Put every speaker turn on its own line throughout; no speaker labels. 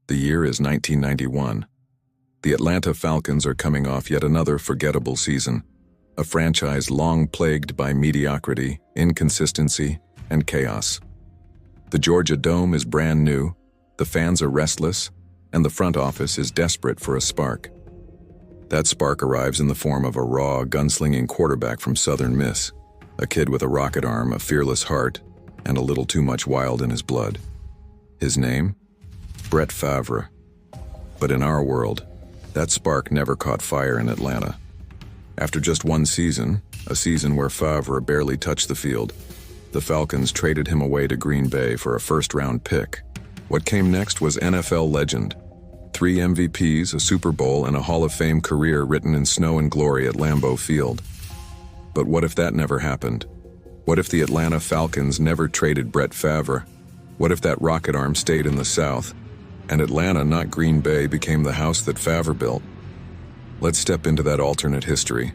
The year is 1991. The Atlanta Falcons are coming off yet another forgettable season, a franchise long plagued by mediocrity, inconsistency, and chaos. The Georgia Dome is brand new, the fans are restless, and the front office is desperate for a spark. That spark arrives in the form of a raw, gunslinging quarterback from Southern Miss, a kid with a rocket arm, a fearless heart, and a little too much wild in his blood. His name? Brett Favre. But in our world, that spark never caught fire in Atlanta. After just one season, a season where Favre barely touched the field, the Falcons traded him away to Green Bay for a first-round pick. What came next was NFL legend. 3 MVPs, a Super Bowl, and a Hall of Fame career written in snow and glory at Lambeau Field. But what if that never happened? What if the Atlanta Falcons never traded Brett Favre? What if that rocket arm stayed in the South, and Atlanta, not Green Bay, became the house that Favre built? Let's step into that alternate history.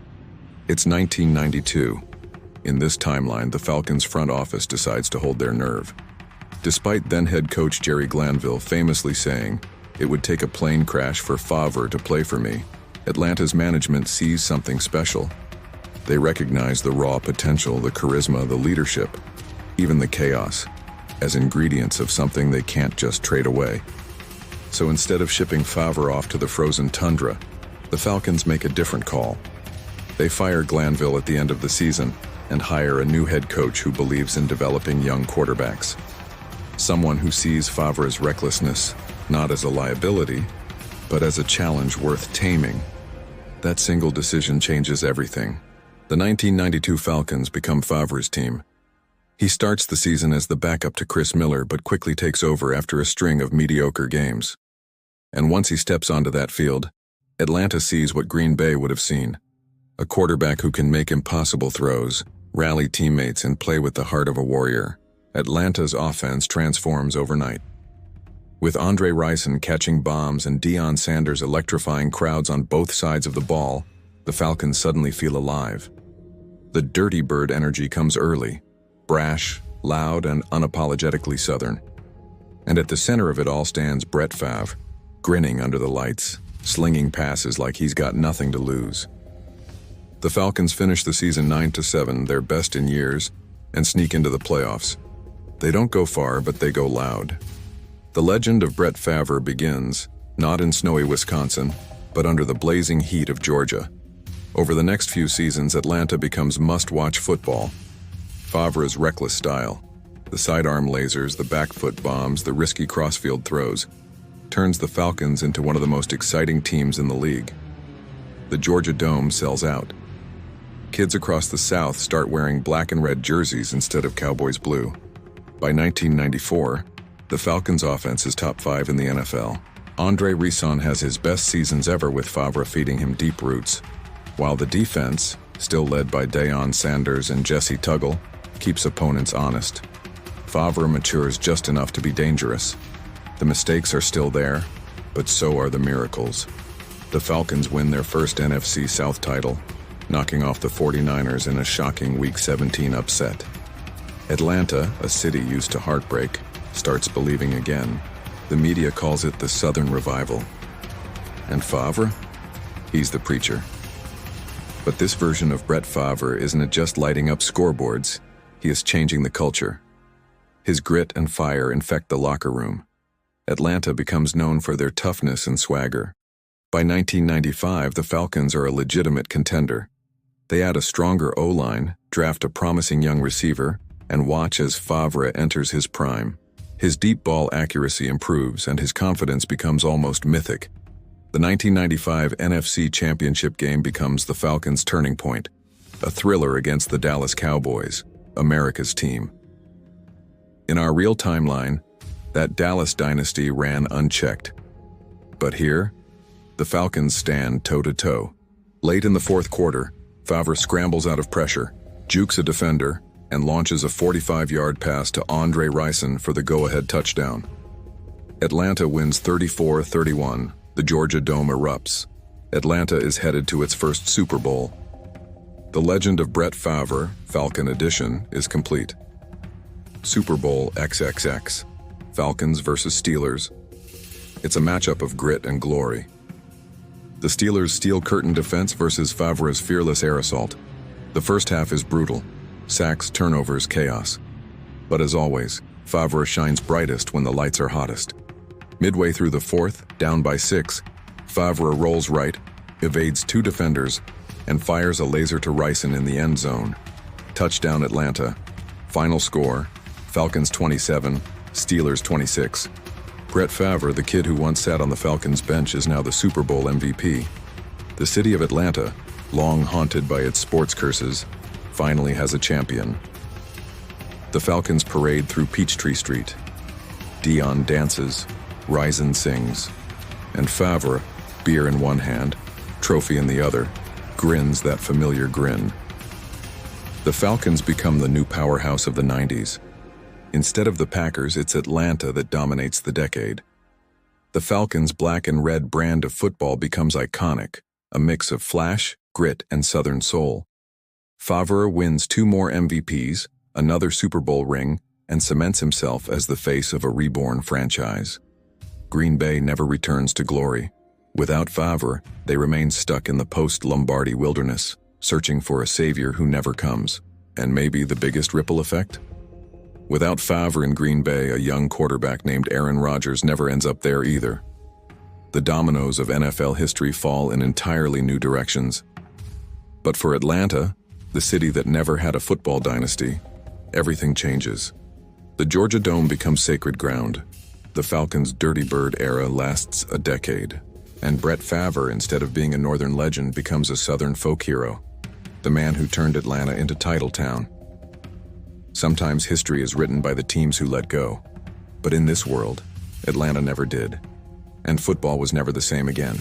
It's 1992. In this timeline, the Falcons front office decides to hold their nerve. Despite then head coach Jerry Glanville famously saying, "It would take a plane crash for Favre to play for me," Atlanta's management sees something special. They recognize the raw potential, the charisma, the leadership, even the chaos, as ingredients of something they can't just trade away. So instead of shipping Favre off to the frozen tundra, the Falcons make a different call. They fire Glanville at the end of the season and hire a new head coach who believes in developing young quarterbacks. Someone who sees Favre's recklessness not as a liability, but as a challenge worth taming. That single decision changes everything. The 1992 Falcons become Favre's team. He starts the season as the backup to Chris Miller, but quickly takes over after a string of mediocre games. And once he steps onto that field, Atlanta sees what Green Bay would have seen. A quarterback who can make impossible throws, rally teammates, and play with the heart of a warrior. Atlanta's offense transforms overnight. With Andre Rison catching bombs and Deion Sanders electrifying crowds on both sides of the ball, the Falcons suddenly feel alive. The Dirty Bird energy comes early, brash, loud, and unapologetically Southern. And at the center of it all stands Brett Favre, grinning under the lights, slinging passes like he's got nothing to lose. The Falcons finish the season 9-7, their best in years, and sneak into the playoffs. They don't go far, but they go loud. The legend of Brett Favre begins, not in snowy Wisconsin, but under the blazing heat of Georgia. Over the next few seasons, Atlanta becomes must-watch football. Favre's reckless style, the sidearm lasers, the back foot bombs, the risky crossfield throws, turns the Falcons into one of the most exciting teams in the league. The Georgia Dome sells out. Kids across the South start wearing black and red jerseys instead of Cowboys blue. By 1994, the Falcons' offense is top 5 in the NFL. Andre Rison has his best seasons ever with Favre feeding him deep routes, while the defense, still led by Deion Sanders and Jesse Tuggle, keeps opponents honest. Favre matures just enough to be dangerous. The mistakes are still there, but so are the miracles. The Falcons win their first NFC South title, knocking off the 49ers in a shocking Week 17 upset. Atlanta, a city used to heartbreak, starts believing again. The media calls it the Southern Revival. And Favre? He's the preacher. But this version of Brett Favre isn't just lighting up scoreboards, he is changing the culture. His grit and fire infect the locker room. Atlanta becomes known for their toughness and swagger. By 1995, the Falcons are a legitimate contender. They add a stronger O-line, draft a promising young receiver, and watch as Favre enters his prime. His deep ball accuracy improves and his confidence becomes almost mythic. The 1995 NFC Championship game becomes the Falcons' turning point, a thriller against the Dallas Cowboys, America's team. In our real timeline, that Dallas dynasty ran unchecked. But here, the Falcons stand toe-to-toe. Late in the fourth quarter, Favre scrambles out of pressure, jukes a defender, and launches a 45-yard pass to Andre Rison for the go-ahead touchdown. Atlanta wins 34-31. The Georgia Dome erupts. Atlanta is headed to its first Super Bowl. The legend of Brett Favre, Falcon Edition, is complete. Super Bowl XXX, Falcons versus Steelers. It's a matchup of grit and glory. The Steelers' steel curtain defense versus Favre's fearless air assault. The first half is brutal. Sacks, turnovers, chaos. But as always, Favre shines brightest when the lights are hottest. Midway through the fourth, down by 6, Favre rolls right, evades 2 defenders, and fires a laser to Ricin in the end zone. Touchdown Atlanta. Final score, Falcons 27, Steelers 26. Brett Favre, the kid who once sat on the Falcons bench, is now the Super Bowl MVP. The city of Atlanta, long haunted by its sports curses, finally has a champion. The Falcons parade through Peachtree Street. Dion dances, Ricin sings, and Favre, beer in one hand, trophy in the other, grins that familiar grin. The Falcons become the new powerhouse of the 90s. Instead of the Packers, it's Atlanta that dominates the decade. The Falcons' black and red brand of football becomes iconic, a mix of flash, grit, and Southern soul. Favre wins 2 more MVPs, another Super Bowl ring, and cements himself as the face of a reborn franchise. Green Bay never returns to glory. Without Favre, they remain stuck in the post-Lombardi wilderness, searching for a savior who never comes. And maybe the biggest ripple effect? Without Favre in Green Bay, a young quarterback named Aaron Rodgers never ends up there either. The dominoes of NFL history fall in entirely new directions. But for Atlanta, the city that never had a football dynasty, everything changes. The Georgia Dome becomes sacred ground. The Falcons' Dirty Bird era lasts a decade. And Brett Favre, instead of being a Northern legend, becomes a Southern folk hero. The man who turned Atlanta into Title Town. Sometimes history is written by the teams who let go. But in this world, Atlanta never did. And football was never the same again.